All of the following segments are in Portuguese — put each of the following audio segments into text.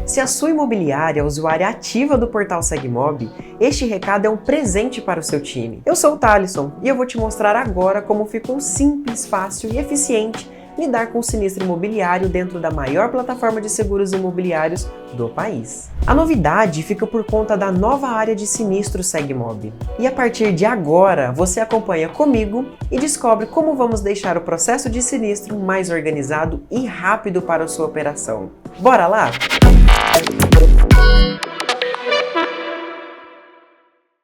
Se a sua imobiliária é usuária ativa do portal Segmob, este recado é um presente para o seu time. Eu sou o Thalisson e eu vou te mostrar agora como ficou simples, fácil e eficiente lidar com o sinistro imobiliário dentro da maior plataforma de seguros imobiliários do país. A novidade fica por conta da nova área de sinistro Segmob. E a partir de agora, você acompanha comigo e descobre como vamos deixar o processo de sinistro mais organizado e rápido para a sua operação. Bora lá?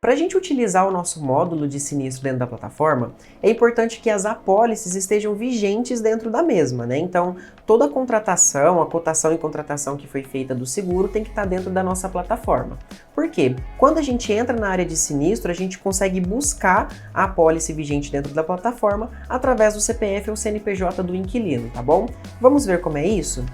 Para a gente utilizar o nosso módulo de sinistro dentro da plataforma, é importante que as apólices estejam vigentes dentro da mesma, né? Então, toda a contratação, a cotação e contratação que foi feita do seguro tem que estar dentro da nossa plataforma. Por quê? Quando a gente entra na área de sinistro, a gente consegue buscar a apólice vigente dentro da plataforma através do CPF ou CNPJ do inquilino, tá bom? Vamos ver como é isso?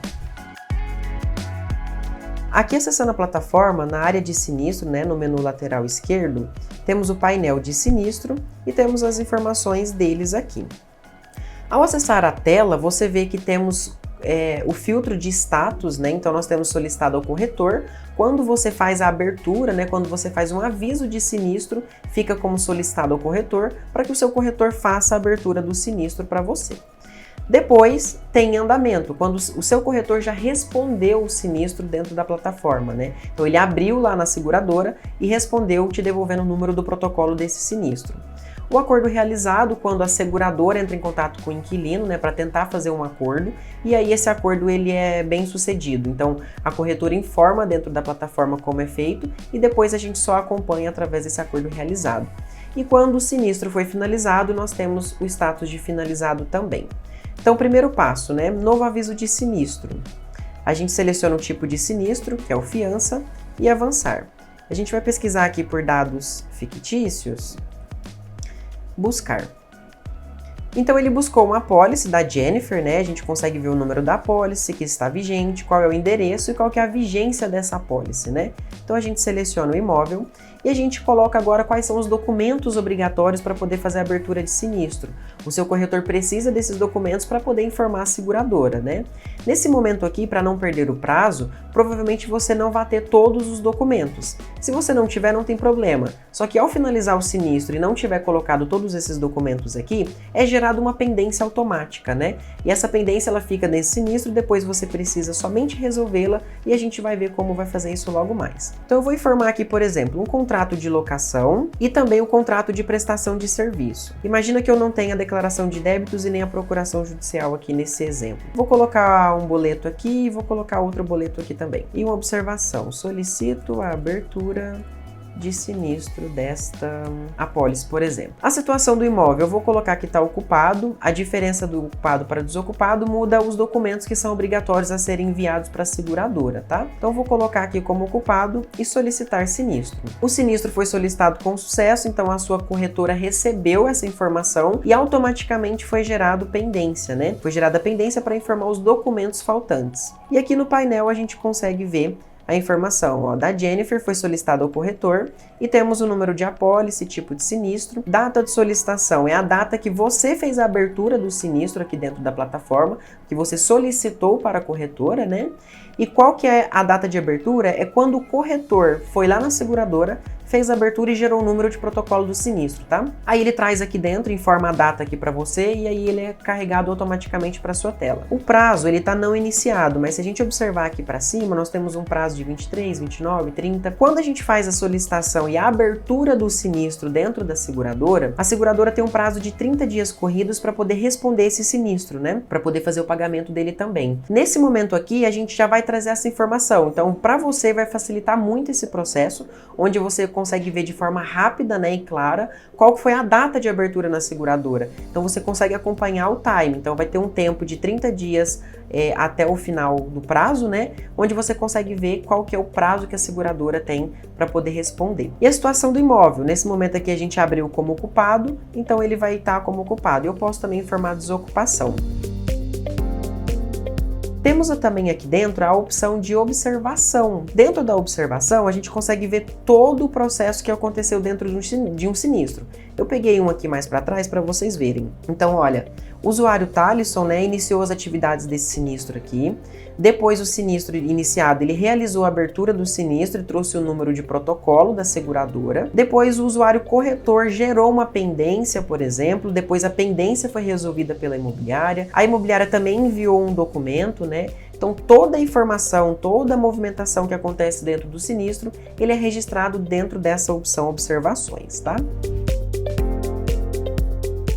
Aqui acessando a plataforma, na área de sinistro, no menu lateral esquerdo, temos o painel de sinistro e temos as informações deles aqui. Ao acessar a tela, você vê que temos o filtro de status, então nós temos solicitado ao corretor. Quando você faz a abertura, quando você faz um aviso de sinistro, fica como solicitado ao corretor, para que o seu corretor faça a abertura do sinistro para você. Depois tem andamento, quando o seu corretor já respondeu o sinistro dentro da plataforma, Então ele abriu lá na seguradora e respondeu te devolvendo o número do protocolo desse sinistro. O acordo realizado quando a seguradora entra em contato com o inquilino, para tentar fazer um acordo, e aí esse acordo ele é bem sucedido. Então a corretora informa dentro da plataforma como é feito e depois a gente só acompanha através desse acordo realizado. E quando o sinistro foi finalizado, nós temos o status de finalizado também. Então, primeiro passo, novo aviso de sinistro. A gente seleciona o tipo de sinistro, que é o fiança, e avançar. A gente vai pesquisar aqui por dados fictícios, buscar. Então, ele buscou uma apólice da Jennifer, A gente consegue ver o número da apólice, que está vigente, qual é o endereço e qual que é a vigência dessa apólice, Então, a gente seleciona o imóvel e a gente coloca agora quais são os documentos obrigatórios para poder fazer a abertura de sinistro. O seu corretor precisa desses documentos para poder informar a seguradora, Nesse momento aqui, para não perder o prazo, provavelmente você não vai ter todos os documentos. Se você não tiver, não tem problema. Só que ao finalizar o sinistro e não tiver colocado todos esses documentos aqui, é gerada uma pendência automática, E essa pendência ela fica nesse sinistro, depois você precisa somente resolvê-la e a gente vai ver como vai fazer isso logo mais. Então eu vou informar aqui, por exemplo, um contrato de locação e também o contrato de prestação de serviço. Imagina que eu não tenha a declaração de débitos e nem a procuração judicial aqui nesse exemplo. Vou colocar um boleto aqui e vou colocar outro boleto aqui também. E uma observação, solicito a abertura de sinistro desta apólice, por exemplo. A situação do imóvel, eu vou colocar que está ocupado, a diferença do ocupado para desocupado muda os documentos que são obrigatórios a serem enviados para a seguradora, tá? Então eu vou colocar aqui como ocupado e solicitar sinistro. O sinistro foi solicitado com sucesso, então a sua corretora recebeu essa informação e automaticamente foi gerado pendência, Foi gerada pendência para informar os documentos faltantes. E aqui no painel a gente consegue ver a informação da Jennifer foi solicitada ao corretor e temos o número de apólice, tipo de sinistro, data de solicitação é a data que você fez a abertura do sinistro aqui dentro da plataforma, que você solicitou para a corretora, E qual que é a data de abertura? É quando o corretor foi lá na seguradora, fez a abertura e gerou o número de protocolo do sinistro, tá? Aí ele traz aqui dentro, informa a data aqui para você e aí ele é carregado automaticamente para sua tela. O prazo, ele tá não iniciado, mas se a gente observar aqui para cima, nós temos um prazo de 23, 29, 30. Quando a gente faz a solicitação e a abertura do sinistro dentro da seguradora, a seguradora tem um prazo de 30 dias corridos para poder responder esse sinistro, Para poder fazer o pagamento dele também. Nesse momento aqui, a gente já vai trazer essa informação. Então, para você vai facilitar muito esse processo, onde você consegue ver de forma rápida, e clara qual foi a data de abertura na seguradora. Então você consegue acompanhar o time. Então vai ter um tempo de 30 dias até o final do prazo, onde você consegue ver qual que é o prazo que a seguradora tem para poder responder. E a situação do imóvel, nesse momento aqui a gente abriu como ocupado, então ele vai estar como ocupado. Eu posso também informar desocupação. Temos também aqui dentro a opção de observação. Dentro da observação, a gente consegue ver todo o processo que aconteceu dentro de um sinistro. Eu peguei um aqui mais para trás para vocês verem. Então, olha, O usuário Thalisson, né, iniciou as atividades desse sinistro aqui. Depois o sinistro iniciado, ele realizou a abertura do sinistro e trouxe o número de protocolo da seguradora. Depois o usuário corretor gerou uma pendência, por exemplo. Depois a pendência foi resolvida pela imobiliária. A imobiliária também enviou um documento, né? Então toda a informação, toda a movimentação que acontece dentro do sinistro, ele é registrado dentro dessa opção observações, tá?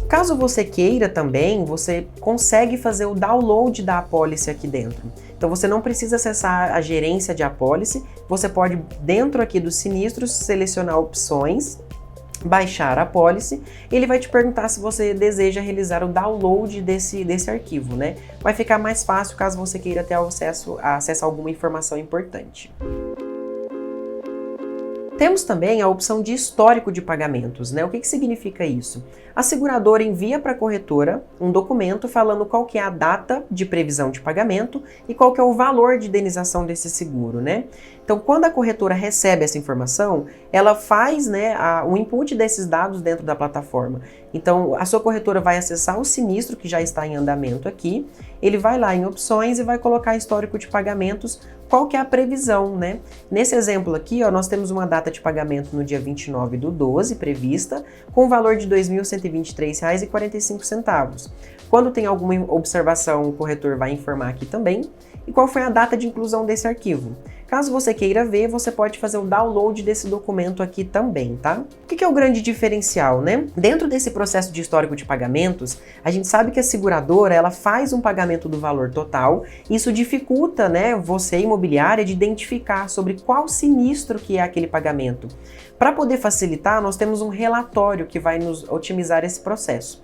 Caso você queira também, você consegue fazer o download da apólice aqui dentro. Então você não precisa acessar a gerência de apólice, você pode, dentro aqui dos sinistros, selecionar opções, baixar a apólice, ele vai te perguntar se você deseja realizar o download desse arquivo, né? Vai ficar mais fácil caso você queira ter acesso a alguma informação importante. Temos também a opção de histórico de pagamentos, né? O que significa isso? A seguradora envia para a corretora um documento falando qual que é a data de previsão de pagamento e qual que é o valor de indenização desse seguro, né? Então, quando a corretora recebe essa informação, ela faz, né, o input desses dados dentro da plataforma. Então, a sua corretora vai acessar o sinistro que já está em andamento aqui, ele vai lá em opções e vai colocar histórico de pagamentos, qual que é a previsão, né? Nesse exemplo aqui, ó, nós temos uma data de pagamento no dia 29/12 prevista, com o valor de R$ 2.123,45. Quando tem alguma observação, o corretor vai informar aqui também. E qual foi a data de inclusão desse arquivo? Caso você queira ver, você pode fazer o download desse documento aqui também, tá? O que é o grande diferencial, né? Dentro desse processo de histórico de pagamentos, a gente sabe que a seguradora, ela faz um pagamento do valor total, e isso dificulta, né, você, imobiliária, de identificar sobre qual sinistro que é aquele pagamento. Para poder facilitar, nós temos um relatório que vai nos otimizar esse processo.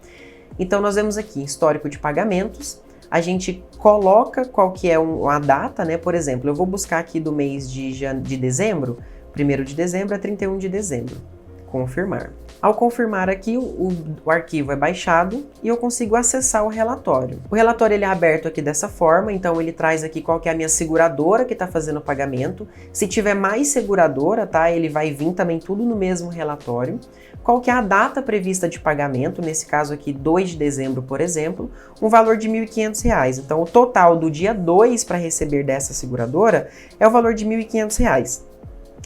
Então, nós vemos aqui histórico de pagamentos, a gente coloca qual que é a data, né? Por exemplo, eu vou buscar aqui do mês de dezembro, 1º de dezembro a 31 de dezembro. Confirmar. Ao confirmar aqui, o arquivo é baixado e eu consigo acessar o relatório. O relatório ele é aberto aqui dessa forma, então ele traz aqui qual que é a minha seguradora que está fazendo o pagamento. Se tiver mais seguradora, tá? Ele vai vir também tudo no mesmo relatório. Qual que é a data prevista de pagamento, nesse caso aqui 2 de dezembro, por exemplo, um valor de R$ 1.500. Então o total do dia 2 para receber dessa seguradora é o valor de R$ 1.500.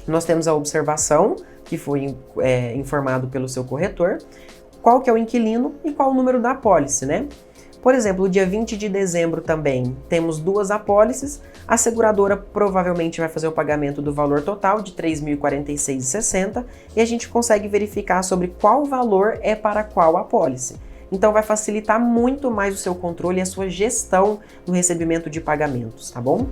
Nós temos a observação, que foi informado pelo seu corretor, qual que é o inquilino e qual o número da apólice, né? Por exemplo, no dia 20 de dezembro também temos 2 apólices, a seguradora provavelmente vai fazer o pagamento do valor total de R$ 3.046,60 e a gente consegue verificar sobre qual valor é para qual apólice. Então vai facilitar muito mais o seu controle e a sua gestão no recebimento de pagamentos, tá bom?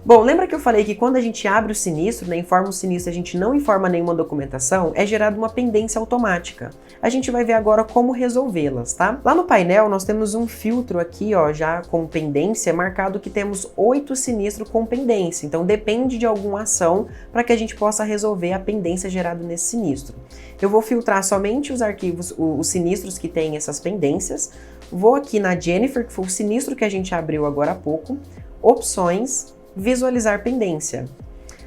Bom, lembra que eu falei que quando a gente abre o sinistro, né, informa o sinistro, a gente não informa nenhuma documentação, é gerada uma pendência automática. A gente vai ver agora como resolvê-las, tá? Lá no painel nós temos um filtro aqui, ó, já com pendência, marcado que temos 8 sinistros com pendência. Então depende de alguma ação para que a gente possa resolver a pendência gerada nesse sinistro. Eu vou filtrar somente os arquivos, os sinistros que têm essas pendências. Vou aqui na Jennifer, que foi o sinistro que a gente abriu agora há pouco, opções, visualizar pendência.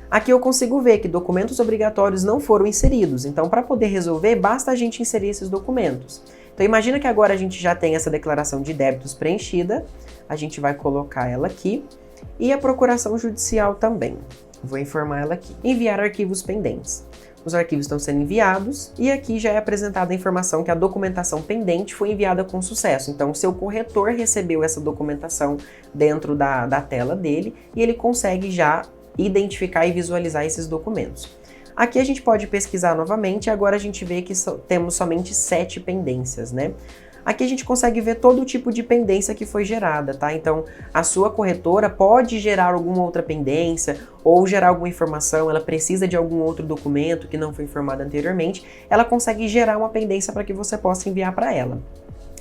Aqui eu consigo ver que documentos obrigatórios não foram inseridos, então para poder resolver, basta a gente inserir esses documentos. Então imagina que agora a gente já tem essa declaração de débitos preenchida, a gente vai colocar ela aqui, e a procuração judicial também. Vou informar ela aqui. Enviar arquivos pendentes. Os arquivos estão sendo enviados e aqui já é apresentada a informação que a documentação pendente foi enviada com sucesso. Então, o seu corretor recebeu essa documentação dentro da tela dele e ele consegue já identificar e visualizar esses documentos. Aqui a gente pode pesquisar novamente e agora a gente vê que temos somente 7 pendências, né? Aqui a gente consegue ver todo o tipo de pendência que foi gerada, tá? Então, a sua corretora pode gerar alguma outra pendência ou gerar alguma informação, ela precisa de algum outro documento que não foi informado anteriormente, ela consegue gerar uma pendência para que você possa enviar para ela.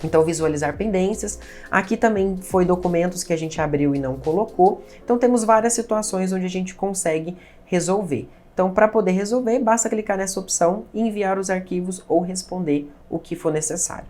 Então, visualizar pendências. Aqui também foi documentos que a gente abriu e não colocou. Então, temos várias situações onde a gente consegue resolver. Então, para poder resolver, basta clicar nessa opção e enviar os arquivos ou responder o que for necessário.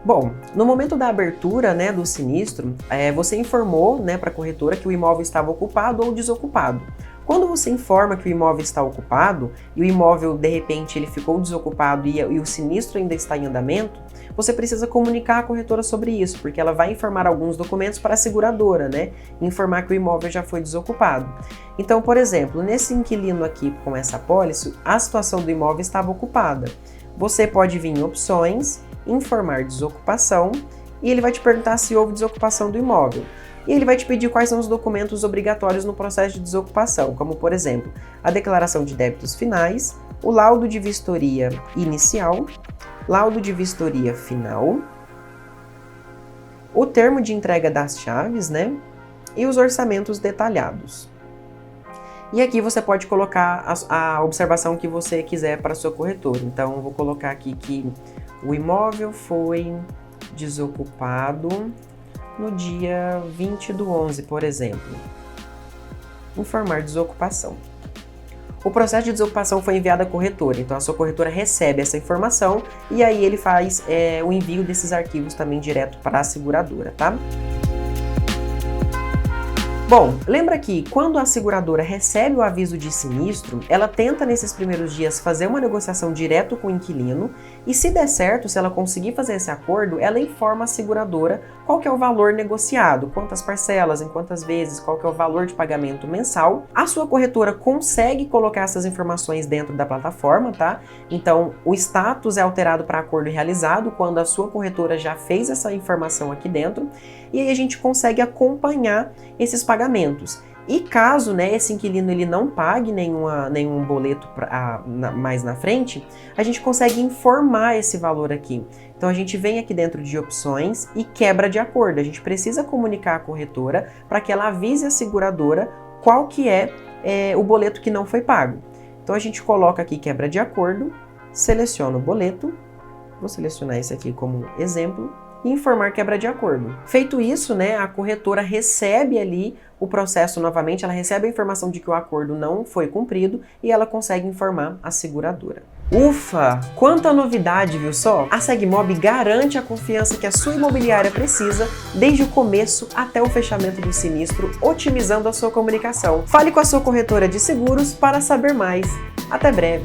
Bom, no momento da abertura, né, do sinistro, você informou, né, para a corretora que o imóvel estava ocupado ou desocupado. Quando você informa que o imóvel está ocupado e o imóvel, de repente, ele ficou desocupado e o sinistro ainda está em andamento, você precisa comunicar à corretora sobre isso, porque ela vai informar alguns documentos para a seguradora, né? Informar que o imóvel já foi desocupado. Então, por exemplo, nesse inquilino aqui com essa apólice, a situação do imóvel estava ocupada. Você pode vir em opções, informar desocupação, e ele vai te perguntar se houve desocupação do imóvel. E ele vai te pedir quais são os documentos obrigatórios no processo de desocupação, como, por exemplo, a declaração de débitos finais, o laudo de vistoria inicial, laudo de vistoria final, o termo de entrega das chaves, né? E os orçamentos detalhados. E aqui você pode colocar a observação que você quiser para a sua corretora. Então, eu vou colocar aqui que o imóvel foi desocupado no dia 20/11, por exemplo. Informar desocupação. O processo de desocupação foi enviado à corretora, então a sua corretora recebe essa informação e aí ele faz o envio desses arquivos também direto para a seguradora, tá? Bom, lembra que quando a seguradora recebe o aviso de sinistro, ela tenta nesses primeiros dias fazer uma negociação direto com o inquilino e se der certo, se ela conseguir fazer esse acordo, ela informa a seguradora qual que é o valor negociado, quantas parcelas, em quantas vezes, qual que é o valor de pagamento mensal. A sua corretora consegue colocar essas informações dentro da plataforma, tá? Então, o status é alterado para acordo realizado quando a sua corretora já fez essa informação aqui dentro e aí a gente consegue acompanhar esses pagamentos. E caso, né, esse inquilino ele não pague nenhum boleto mais na frente, a gente consegue informar esse valor aqui. Então a gente vem aqui dentro de opções e quebra de acordo. A gente precisa comunicar à corretora para que ela avise a seguradora qual que é o boleto que não foi pago. Então a gente coloca aqui quebra de acordo, seleciona o boleto, vou selecionar esse aqui como exemplo, e informar quebra de acordo. Feito isso, né, a corretora recebe ali o processo novamente, ela recebe a informação de que o acordo não foi cumprido e ela consegue informar a seguradora. Ufa! Quanta novidade, viu só? A Segmob garante a confiança que a sua imobiliária precisa desde o começo até o fechamento do sinistro, otimizando a sua comunicação. Fale com a sua corretora de seguros para saber mais. Até breve!